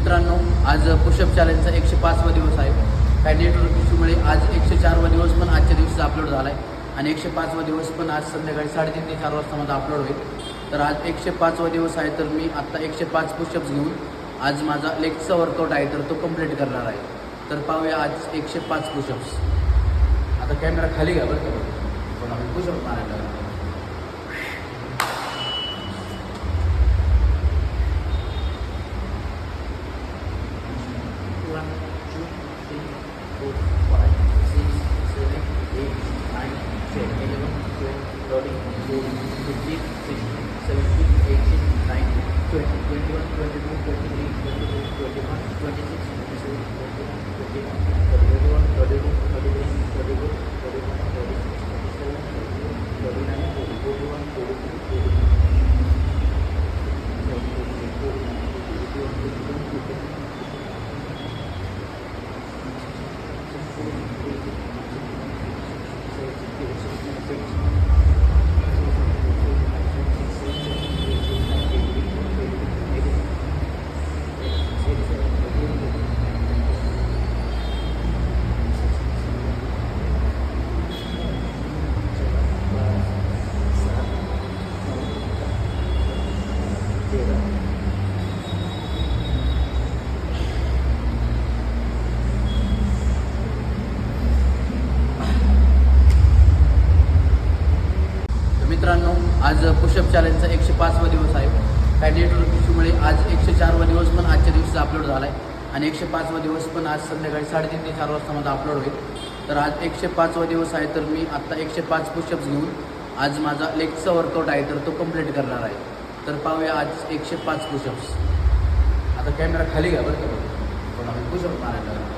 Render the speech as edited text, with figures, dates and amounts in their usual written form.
मित्रांनो, आज पुशअप चॅलेंजचा 105वा दिवस आहे. काही नेटवर्क इश्यूमुळे आज 104वा दिवस पण आजच्या दिवशी अपलोड झाला आहे आणि 105वा दिवस पण आज संध्याकाळी 3:30 ते 4 वाजता माझा अपलोड होईल. तर आज 105वा दिवस आहे. तर मी आत्ता 105 पुशअप्स घेऊन आज माझा लेगचा वर्कआउट आहे तर तो कंप्लीट करणार आहे. तर पाहूया आज 105 पुशअप्स. आता कॅमेरा खाली घ्या बरं का, पण आम्ही पुशअप मारायला लागलो. मित्रांनो, आज पुशअप चॅलेंजचा 105वा दिवस आहे. काही नेटवर्क इश्यूमुळे आज 104वा दिवस पण आजच्या दिवशी अपलोड झाला आहे आणि 105वा दिवस पण आज संध्याकाळी 3:30 ते 4 वाजता माझा अपलोड होईल. तर आज 105वा दिवस आहे. तर मी आत्ता 105 पुशअप्स घेऊन आज माझा लेगचा वर्कआउट आहे तर तो कंप्लीट करणार आहे. तर पाहूया आज 105 पुशअप्स. आता कॅमेरा खाली घ्या बरं का, पण आम्ही पुशअप मारायला लागलो.